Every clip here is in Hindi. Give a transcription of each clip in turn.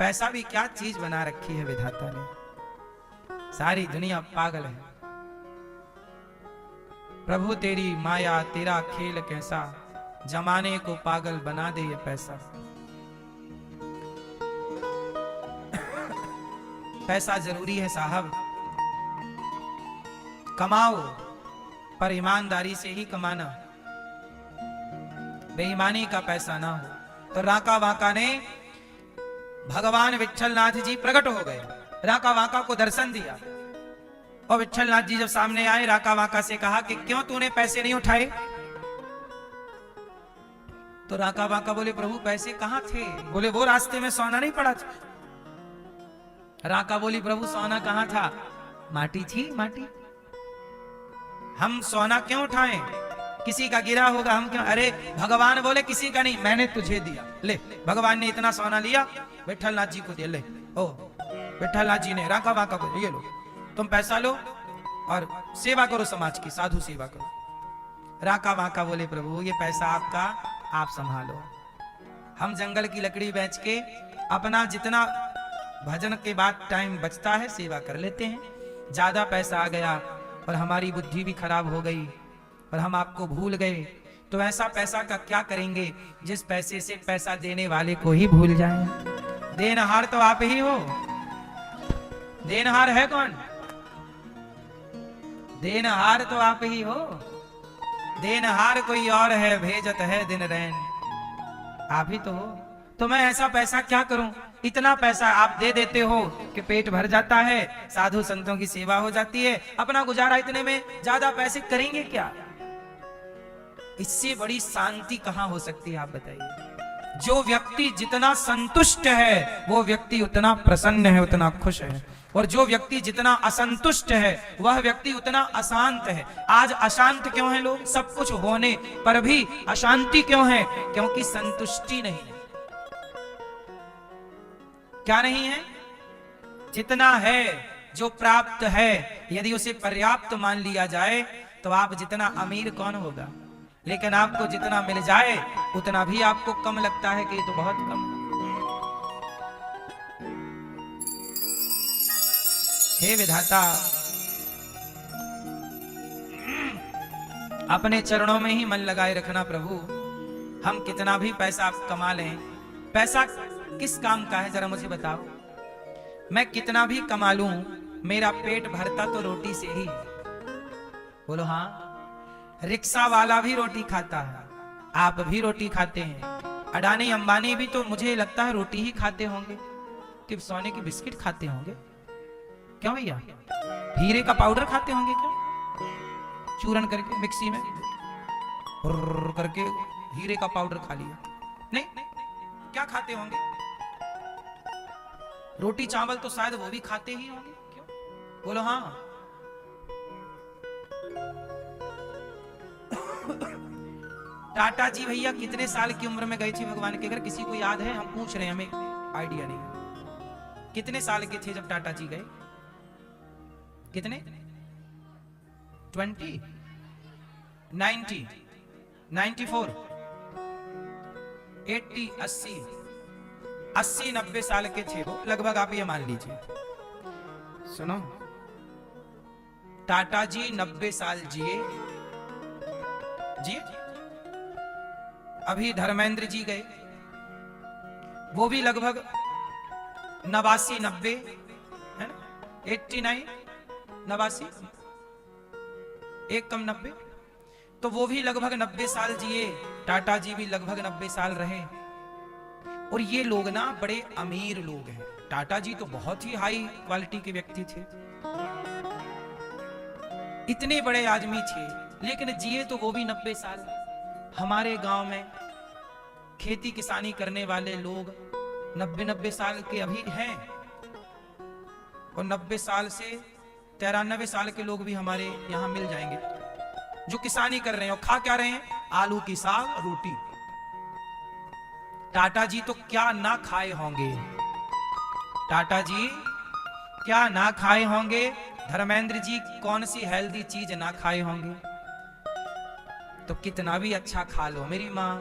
पैसा भी क्या चीज बना रखी है विधाता ने। सारी दुनिया पागल है। प्रभु तेरी माया तेरा खेल कैसा, जमाने को पागल बना दे ये पैसा। पैसा जरूरी है साहब, कमाओ पर ईमानदारी से ही कमाना, बेईमानी का पैसा ना हो। तो राका वाका ने भगवान विट्ठलनाथ जी प्रकट हो गए, राका वाका को दर्शन दिया। और विट्ठलनाथ जी जब सामने आए, राका वाका से कहा कि क्यों तूने पैसे नहीं उठाए? तो राका वाका बोले प्रभु पैसे कहां थे? बोले वो रास्ते में सोना नहीं पड़ा था। राका बोली प्रभु सोना कहां था? माटी थी, माटी। हम सोना क्यों उठाएं? किसी का गिरा होगा हम क्यों? अरे भगवान बोले किसी का नहीं, मैंने तुझे दिया, ले। भगवान ने इतना सोना लिया, विट्ठलनाथ जी को दिया, ले। ओ विट्ठलनाथ जी ने राका वाका को, ये लो तुम पैसा लो और सेवा करो, समाज की साधु सेवा करो। राका वाका बोले प्रभु ये पैसा आपका, आप संभालो। हम जंगल की लकड़ी बेच के अपना जितना भजन के बाद टाइम बचता है सेवा कर लेते हैं। ज्यादा पैसा आ गया और हमारी बुद्धि भी खराब हो गई और हम आपको भूल गए, तो ऐसा पैसा का क्या करेंगे जिस पैसे से पैसा देने वाले को ही भूल जाएं। देनहार तो आप ही हो। देनहार है कौन? देनहार तो आप ही हो। देनहार कोई और है, भेजत है दिन रैन, आप ही तो हो। तो मैं ऐसा पैसा क्या करूं? इतना पैसा आप दे देते हो कि पेट भर जाता है, साधु संतों की सेवा हो जाती है, अपना गुजारा इतने में, ज्यादा पैसे करेंगे क्या? इससे बड़ी शांति कहां हो सकती है आप बताइए। जो व्यक्ति जितना संतुष्ट है वो व्यक्ति उतना प्रसन्न है, उतना खुश है। और जो व्यक्ति जितना असंतुष्ट है वह व्यक्ति उतना अशांत है। आज अशांत क्यों है लोग? सब कुछ होने पर भी अशांति क्यों है? क्योंकि संतुष्टि नहीं है। क्या नहीं है? जितना है, जो प्राप्त है, यदि उसे पर्याप्त मान लिया जाए तो आप जितना अमीर कौन होगा। लेकिन आपको जितना मिल जाए उतना भी आपको कम लगता है कि ये तो बहुत कम। हे विधाता, अपने चरणों में ही मन लगाए रखना प्रभु। हम कितना भी पैसा कमा लें, पैसा किस काम का है जरा मुझे बताओ। मैं कितना भी कमा लूं, मेरा पेट भरता तो रोटी से ही। बोलो हाँ। रिक्शा वाला भी रोटी खाता है, आप भी रोटी खाते हैं, अडानी अंबानी भी तो मुझे लगता है रोटी ही खाते होंगे कि सोने की बिस्किट खाते होंगे। क्यों भैया? हीरे का पाउडर खाते होंगे क्या? चूरन करके मिक्सी में करके हीरे का पाउडर खा लिया? नहीं, क्या खाते होंगे? रोटी चावल तो शायद वो भी खाते ही होंगे। क्यों? बोलो हाँ। टाटा जी भैया कितने साल की उम्र में गए थे भगवान के घर? किसी को याद है? हम पूछ रहे हैं, हमें आइडिया नहीं। कितने साल के थे जब टाटा जी गए? कितने? 20, 90, 94, 80, 80, 90 साल के थे वो लगभग, आप ये मान लीजिए। सुनो, टाटा जी 90 साल जिए। अभी धर्मेंद्र जी गए, वो भी लगभग 89, 90 है ना, 89, 89, एक कम 90, तो वो भी लगभग 90 साल जिए। टाटा जी भी लगभग 90 साल रहे। और ये लोग ना बड़े अमीर लोग हैं। टाटा जी तो बहुत ही हाई क्वालिटी के व्यक्ति थे, इतने बड़े आदमी थे, लेकिन जिए तो वो भी 90 साल। हमारे गांव में खेती किसानी करने वाले लोग 90 साल के अभी हैं, और 90 साल से 93 साल के लोग भी हमारे यहाँ मिल जाएंगे जो किसानी कर रहे हैं और खा क्या रहे हैं? आलू की साग रोटी। टाटा जी तो क्या ना खाए होंगे, टाटा जी क्या ना खाए होंगे। धर्मेंद्र जी कौन सी हेल्दी चीज ना खाए होंगे। तो कितना भी अच्छा खा लो मेरी माँ,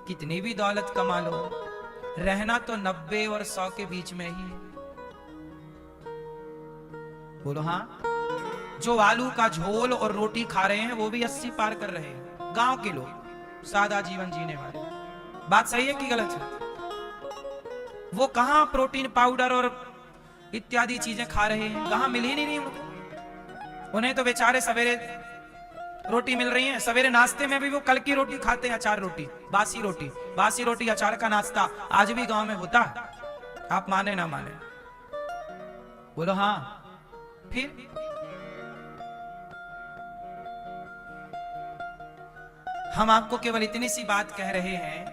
कितनी भी दौलत कमा लो, रहना तो 90 और 100 के बीच में ही है। बोलो हाँ। जो आलू का झोल और रोटी खा रहे हैं वो भी 80 पार कर रहे हैं, गांव के लोग, सादा जीवन जीने वाले। बात सही है कि गलत है? वो कहां प्रोटीन पाउडर और इत्यादि चीजें खा रहे हैं, कहां मिल ही नहीं उनको। उन्हें तो बेचारे सवेरे रोटी मिल रही है, सवेरे नाश्ते में भी वो कल की रोटी खाते हैं, अचार रोटी, बासी रोटी अचार का नाश्ता आज भी गांव में होता है, आप माने ना माने। बोलो हाँ। फिर हम आपको केवल इतनी सी बात कह रहे हैं,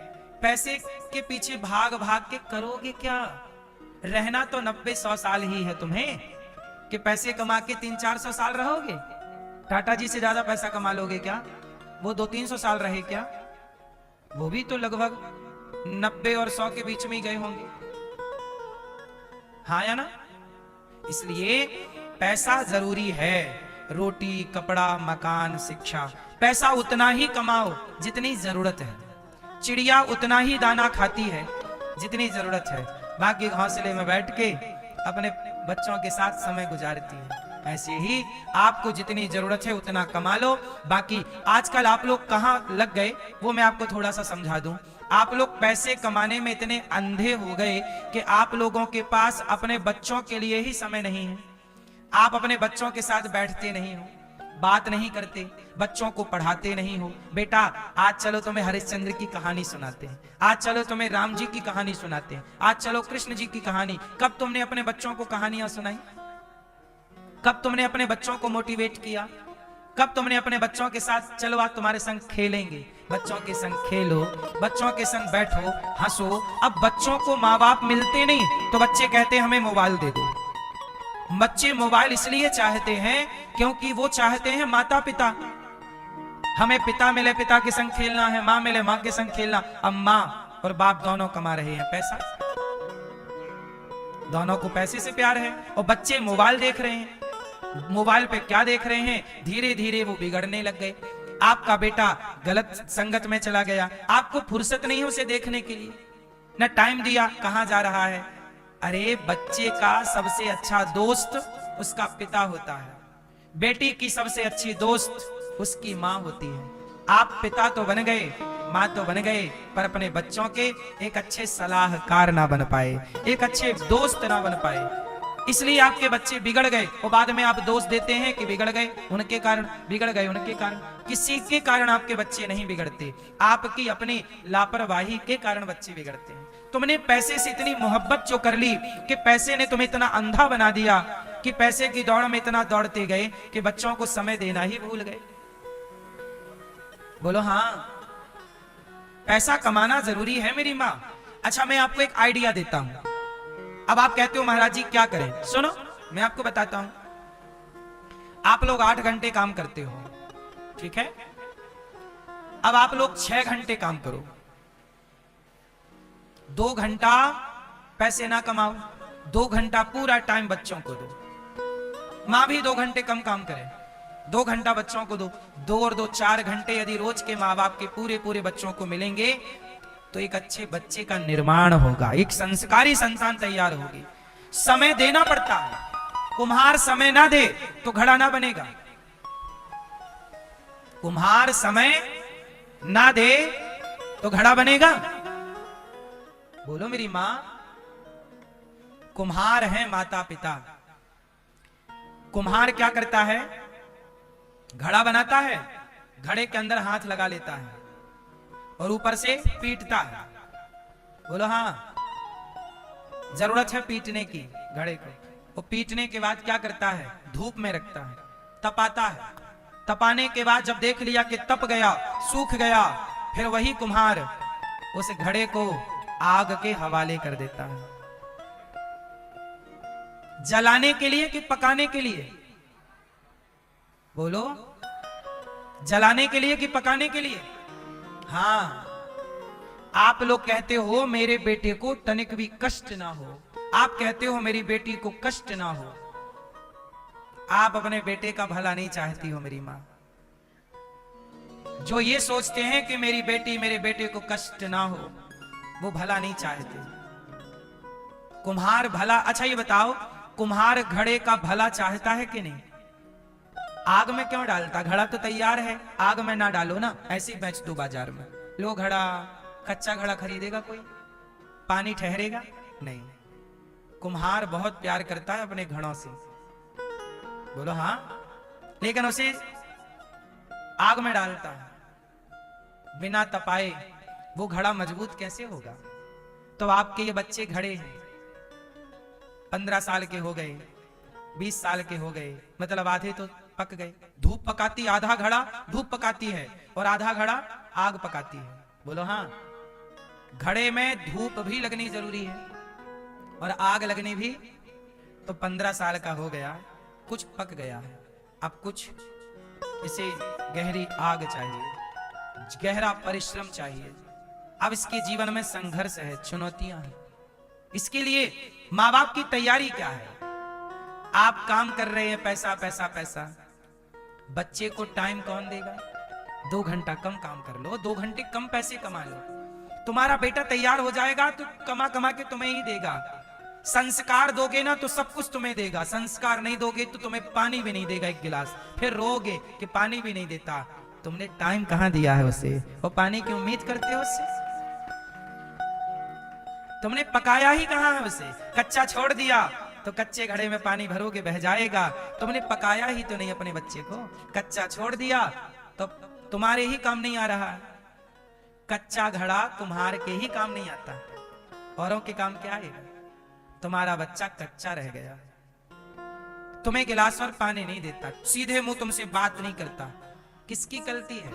पैसे के पीछे भाग भाग के करोगे क्या? रहना तो 90-100 साल ही है तुम्हें, कि पैसे कमा के 300-400 साल रहोगे? टाटा जी से ज्यादा पैसा कमा लोगे क्या? वो 200-300 साल रहे क्या? वो भी तो लगभग 90 और 100 के बीच में ही गए होंगे, हाँ या ना? इसलिए पैसा जरूरी है, रोटी, कपड़ा, मकान, शिक्षा। पैसा उतना ही कमाओ जितनी जरूरत है। चिड़िया उतना ही दाना खाती है जितनी जरूरत है, बाकी घोंसले में बैठ के अपने बच्चों के साथ समय गुजारती है। ऐसे ही आपको जितनी जरूरत है उतना कमा लो। बाकी आजकल आप लोग कहां लग गए वो मैं आपको थोड़ा सा समझा दूं। आप लोग पैसे कमाने में इतने अंधे हो गए कि आप लोगों के पास अपने बच्चों के लिए ही समय नहीं है। आप अपने बच्चों के साथ बैठते नहीं हो, बात नहीं करते, बच्चों को पढ़ाते नहीं हो। बेटा आज चलो तुम्हें हरिश्चंद्र की कहानी सुनाते हैं, आज चलो तुम्हें राम जी की कहानी सुनाते हैं, आज चलो कृष्ण जी की कहानी। कब तुमने अपने बच्चों को कहानियां सुनाई? कब तुमने अपने बच्चों को मोटिवेट किया? कब तुमने अपने बच्चों के साथ चलो आज तुम्हारे संग खेलेंगे? बच्चों के संग खेलो, बच्चों के संग बैठो, हंसो। अब बच्चों को माँ बाप मिलते नहीं तो बच्चे कहते हमें मोबाइल दे दो। बच्चे मोबाइल इसलिए चाहते हैं क्योंकि वो चाहते हैं माता पिता, हमें पिता मिले, पिता के संग खेलना है, माँ मिले, माँ के संग खेलना। अब माँ और बाप दोनों कमा रहे हैं पैसा, दोनों को पैसे से प्यार है, और बच्चे मोबाइल देख रहे हैं। मोबाइल पे क्या देख रहे हैं? धीरे धीरे वो बिगड़ने लग गए। आपका बेटा गलत संगत में चला गया, आपको फुर्सत नहीं उसे देखने के लिए, न टाइम दिया, कहां जा रहा है? अरे बच्चे का सबसे अच्छा दोस्त उसका पिता होता है, बेटी की सबसे अच्छी दोस्त उसकी माँ होती है। आप पिता तो बन गए, माँ तो बन गए, पर अपने बच्चों के एक अच्छे सलाहकार ना बन पाए, एक अच्छे दोस्त ना बन पाए, इसलिए आपके बच्चे बिगड़ गए। और बाद में आप दोष देते हैं कि बिगड़ गए उनके कारण, बिगड़ गए उनके कारण। किसी के कारण आपके बच्चे नहीं बिगड़ते, आपकी अपनी लापरवाही के कारण बच्चे बिगड़ते हैं। तुमने पैसे से इतनी मोहब्बत जो कर ली कि पैसे ने तुम्हें इतना अंधा बना दिया कि पैसे की दौड़ में इतना दौड़ते गए कि बच्चों को समय देना ही भूल गए। बोलो हाँ। पैसा कमाना जरूरी है मेरी माँ। अच्छा मैं आपको एक आइडिया देता हूं। अब आप कहते हो महाराज जी क्या करें? सुनो मैं आपको बताता हूं। आप लोग 8 घंटे काम करते हो, ठीक है? अब आप लोग 6 घंटे काम करो, 2 घंटा पैसे ना कमाओ, 2 घंटा पूरा टाइम बच्चों को दो। मां भी 2 घंटे कम काम करे, 2 घंटा बच्चों को दो। 2 और 2 4 घंटे यदि रोज के माँ बाप के पूरे पूरे बच्चों को मिलेंगे तो एक अच्छे बच्चे का निर्माण होगा, एक संस्कारी संतान तैयार होगी। समय देना पड़ता है। कुम्हार समय ना दे तो घड़ा ना बनेगा। कुम्हार समय ना दे तो घड़ा बनेगा। बोलो मेरी मां। कुम्हार है माता पिता। कुम्हार क्या करता है? घड़ा बनाता है, घड़े के अंदर हाथ लगा लेता है और ऊपर से पीटता है। बोलो हाँ। जरूरत है पीटने की घड़े को। वो पीटने के बाद क्या करता है? धूप में रखता है, तपाता है। तपाने के बाद जब देख लिया कि तप गया, सूख गया, फिर वही कुम्हार उस घड़े को आग के हवाले कर देता है। जलाने के लिए कि पकाने के लिए? बोलो। जलाने के लिए कि पकाने के लिए? हाँ। आप लोग कहते हो मेरे बेटे को तनिक भी कष्ट ना हो, आप कहते हो मेरी बेटी को कष्ट ना हो। आप अपने बेटे का भला नहीं चाहती हो मेरी मां। जो ये सोचते हैं कि मेरी बेटी मेरे बेटे को कष्ट ना हो, वो भला नहीं चाहते। कुम्हार भला, अच्छा ये बताओ, कुम्हार घड़े का भला चाहता है कि नहीं? आग में क्यों डालता? घड़ा तो तैयार है, आग में ना डालो ना, ऐसे ही बेच दो बाजार में। लो घड़ा, कच्चा घड़ा खरीदेगा कोई? पानी ठहरेगा नहीं। कुम्हार बहुत प्यार करता है अपने घड़ों से, बोलो हाँ, लेकिन उसे आग में डालता है, बिना तपाए वो घड़ा मजबूत कैसे होगा? तो आपके ये बच्चे घड़े हैं, 15 साल के हो गए, 20 साल के हो गए, मतलब आधे तो पक गए। धूप पकाती, आधा घड़ा धूप पकाती है और आधा घड़ा आग पकाती है, बोलो हाँ। घड़े में धूप भी लगनी जरूरी है और आग लगनी भी। तो 15 साल का हो गया, कुछ पक गया है, अब कुछ इसे गहरी आग चाहिए, गहरा परिश्रम चाहिए। अब इसके जीवन में संघर्ष है, चुनौतियां हैं। इसके लिए माँ बाप की तैयारी क्या है? आप काम कर रहे हैं, पैसा पैसा पैसा, बच्चे को टाइम कौन देगा? 2 घंटा कम काम कर लो, 2 घंटे कम पैसे कमा लो, तुम्हारा बेटा तैयार हो जाएगा तो कमा कमा के तुम्हें ही देगा। संस्कार दोगे ना तो सब कुछ तुम्हें देगा, संस्कार नहीं दोगे तो तुम्हें पानी भी नहीं देगा एक गिलास, फिर रोगे कि पानी भी नहीं देता। तुमने टाइम कहां दिया है उसे, वो पानी की उम्मीद करते हो उससे? तुमने पकाया ही कहां है उसे? कच्चा छोड़ दिया तो कच्चे घड़े में पानी भरोगे बह जाएगा। तुमने पकाया ही तो नहीं अपने बच्चे को, कच्चा छोड़ दिया तो तुम्हारे ही काम नहीं आ रहा। कच्चा घड़ा तुम्हारे के ही काम नहीं आता, औरों के काम क्या आएगा? तुम्हारा बच्चा कच्चा रह गया, तुम्हें गिलास और पानी नहीं देता, सीधे मुंह तुमसे बात नहीं करता, किसकी गलती है?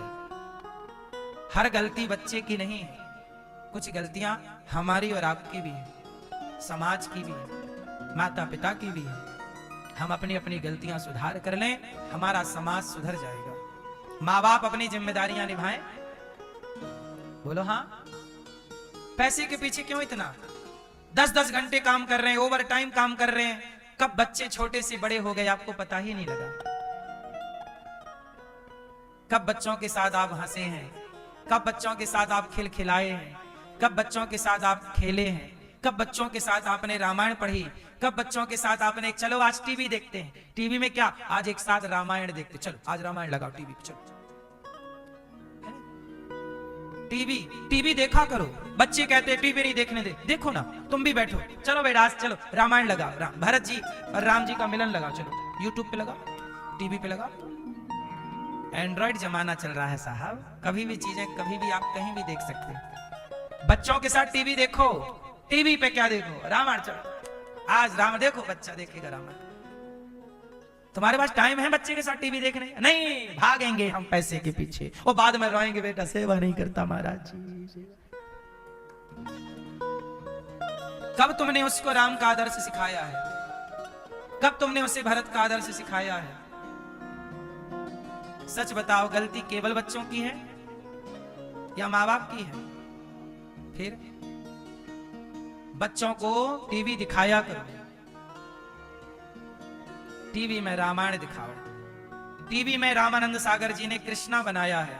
हर गलती बच्चे की नहीं है, कुछ गलतियां हमारी और आपकी भी है, समाज की भी है, माता पिता की भी है। हम अपनी अपनी गलतियां सुधार कर लें, हमारा समाज सुधर जाएगा। माँ बाप अपनी जिम्मेदारियां निभाएं, बोलो हाँ। पैसे के पीछे क्यों इतना? 10-10 घंटे काम कर रहे हैं, ओवर टाइम काम कर रहे हैं, कब बच्चे छोटे से बड़े हो गए आपको पता ही नहीं लगा। कब बच्चों के साथ आप हंसे हैं, कब बच्चों के साथ आप खिलखिलाए हैं, कब बच्चों के साथ आप खेले हैं, कब बच्चों के साथ आपने रामायण पढ़ी, कब बच्चों के साथ आपने चलो आज टीवी देखते हैं, टीवी में क्या आज एक साथ रामायण देखते, चलो आज रामायण लगाओ टीवी पे, चलो टीवी देखा करो। बच्चे कहते हैं टीवी नहीं देखने दे, देखो ना, तुम भी बैठो, चलो बेटा आज चलो रामायण लगाओ, भरत जी और राम जी का मिलन लगाओ, चलो यूट्यूब पे लगाओ, टीवी पे लगाओ। एंड्रॉइड जमाना चल रहा है साहब, कभी भी चीजें कभी भी आप कहीं भी देख सकते हैं। बच्चों के साथ टीवी देखो, टीवी पे क्या देखो, रामायण, चलो आज राम देखो, बच्चा देखेगा रामायण। तुम्हारे पास टाइम है बच्चे के साथ टीवी देखने? नहीं, भागेंगे हम पैसे के पीछे, और बाद में रोएंगे बेटा सेवा नहीं करता महाराज जी। कब तुमने उसको राम का आदर्श सिखाया है? कब तुमने उसे भरत का आदर्श सिखाया है? सच बताओ, गलती केवल बच्चों की है या माँ बाप की है? फिर बच्चों को टीवी दिखाया करो, टीवी में रामायण दिखाओ, टीवी में रामानंद सागर जी ने कृष्णा बनाया है,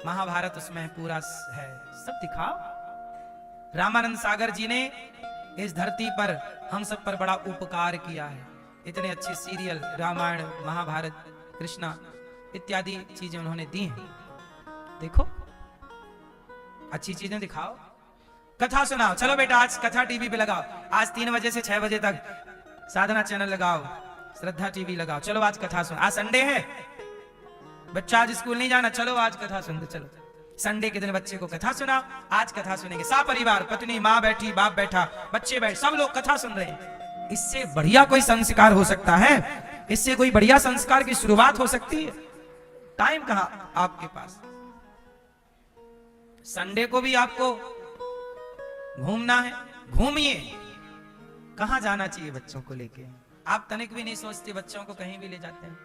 महाभारत उसमें पूरा है, सब दिखाओ। रामानंद सागर जी ने इस धरती पर हम सब पर बड़ा उपकार किया है, इतने अच्छे सीरियल रामायण, महाभारत, कृष्णा इत्यादि चीजें उन्होंने दी हैं। देखो, अच्छी चीजें दिखाओ, कथा सुनाओ, चलो बेटा आज कथा टीवी पे लगाओ, आज 3 बजे से 6 बजे तक साधना चैनल लगाओ, श्रद्धा टीवी लगाओ, चलो आज कथा सुन। आज संडे है, बच्चा आज स्कूल नहीं जाना, चलो आज कथा सुनते, चलो संडे के दिन बच्चे को कथा सुना, आज कथा सुनेंगे, सा परिवार, पत्नी, माँ बैठी, बाप बैठा, बच्चे बैठ, सब लोग कथा सुन रहे हैं। इससे बढ़िया कोई संस्कार हो सकता है? इससे कोई बढ़िया संस्कार की शुरुआत हो सकती है? टाइम कहां आपके पास? संडे को भी आपको घूमना है, घूमिए। कहां जाना चाहिए बच्चों को लेके? आप तनिक भी नहीं सोचते, बच्चों को कहीं भी ले जाते हैं।